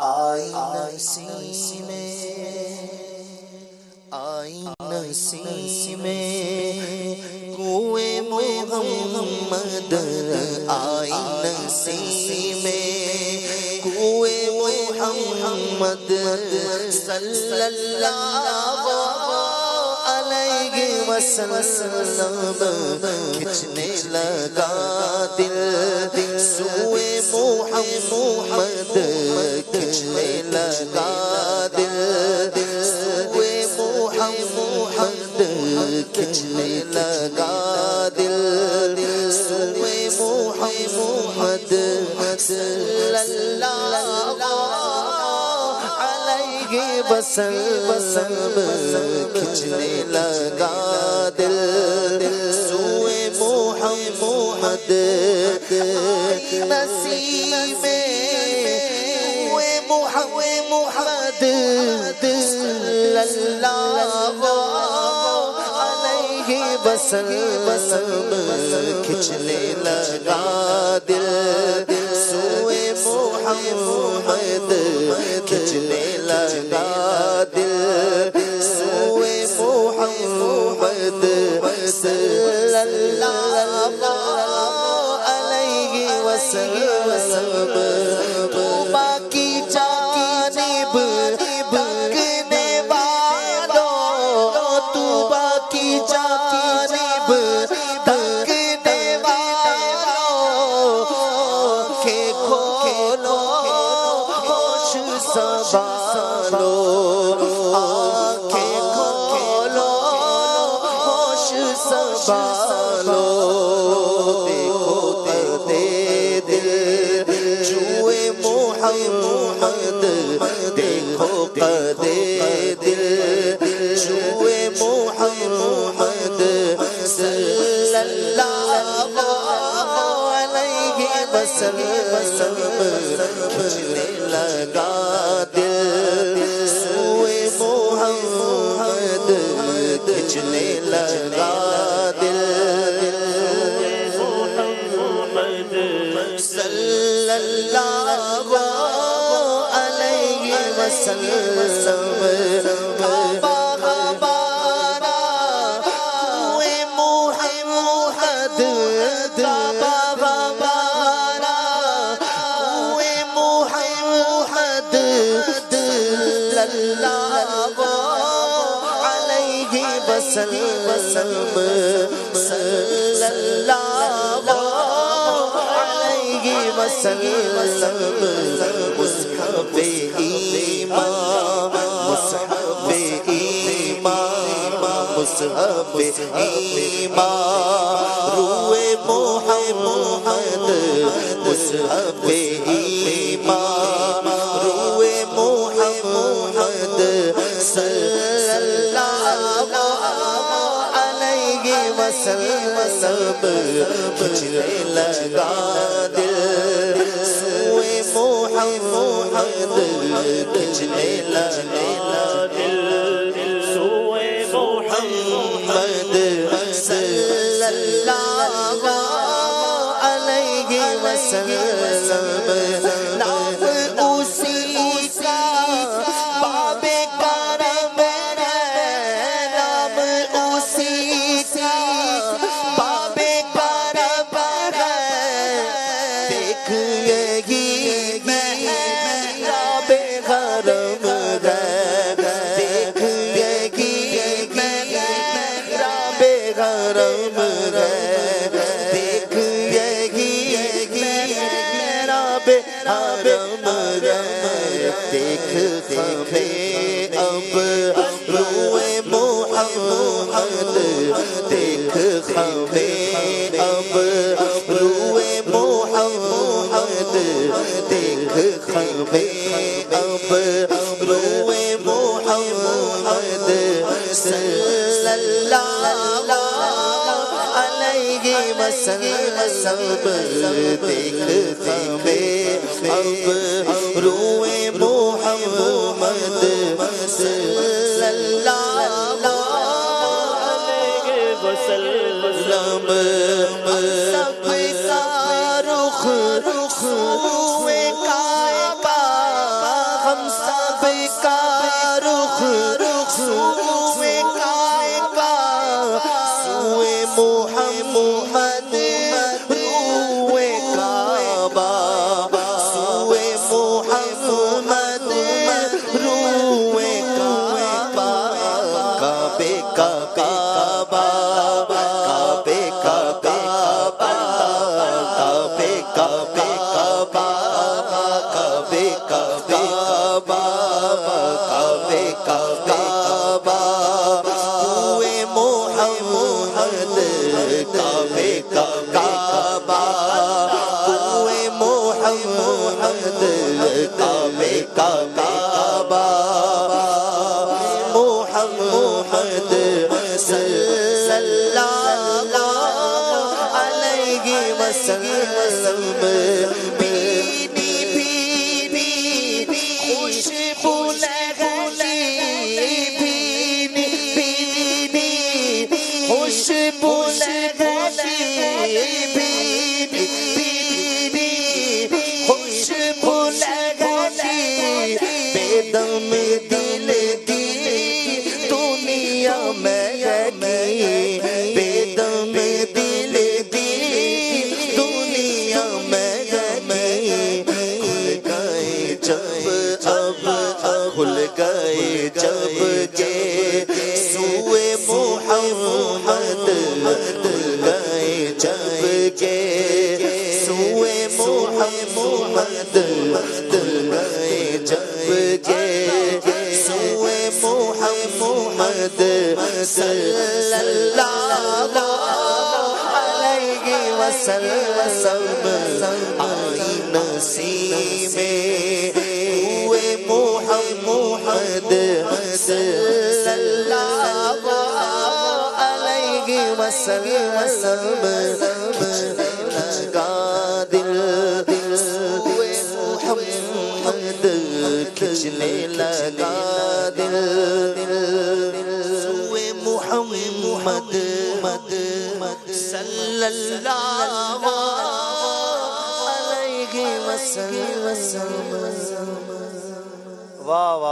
نسیم آئی نسیم کوئے محمد آئی نسیم کوئے محمد صلی اللہ علیہ وسلم کھچنے لگا دل سوئے محمد کھچنے لگا دل سوئے محمد کھچنے لگا دل سوئے محمد صلی اللہ علیہ وسلم کھچنے لگا دل سوئے محمد نسیم محمد صلی اللہ علیہ وسلم کھچنے لگا دل سوئے محمد کھچنے لگا دل سوئے محمد صلی اللہ علیہ وسلم توبہ کی جانب تکنے والوں توبہ کی جانب تکنے والوں کہ کھولو ہوش سنبھالو آنکھیں کھولو ہوش سنبھالو محمد دیکھو قدے دل جوئے محمد صلی اللہ علیہ وسلم کھچنے لگا دل سوئے محمد کھچنے لگا دل صلی اللہ علیہ وسلم کعبہ ہمارا ہوئے محمد کعبہ ہمارا ہوئے محمد صلی اللہ علیہ وسلم صلی اللہ وسلم مصحف ایمان مصحف ایمان مصحف ایمان روئے محمد مصحف ایمان روئے محمد صلی اللہ علیہ وسلم کھچنے لگا دل سوئے محمد کھچنے لگا دل سوئے محمد صلی اللہ علیہ وسلم نام اسی کا باب کرم ہے نام اسی کا باب کرم ہے دیکھ یہی محراب حرم ہے دیکھ یہی محراب حرم ہے دیکھ یہی محراب حرم ہے دیکھ ہمیں اب روئے محمد دیکھ ہمیں اب روئے محمد دیکھ ہمیں اب روئے محمد صلی اللہ علیہ وسلم دیکھ ہمیں اب روئے محمد صلی اللہ علیہ وسلم سب کا رخ ہوئے کعبہ کا رخ سوئے کعبہ سوئے محمد روئے کعبہ سوئے محمد روئے کعبہ کعبے کا کعبہ کعبے کا کعبہ کعبے کا کعبہ کعبے کا کعبہ کعبے کا کعبہ ہوئے محمد کعبے کا کعبہ ہوئے محمد کعبے کا کعبہ محمد صلی اللہ علیہ وسلم خوشبو لگتی خوشبو لگتی خوشبو لگتی بے دم دل دی دنیا میں گئی بے دم دل دی دنیا میں گئی کھل گئے جب کے سوئے محمد کھل گئے جب کے سوئے محمد کھل گئے جب کے سوئے محمد صلی اللہ علیہ وسلم آئی نسیم ہوئے محمد صلی اللہ علیہ وسلم کھچنے لگا دل ہوئے محمد کھچنے لگا دل ہوئے محمد صلی اللہ علیہ وسلم واہ واہ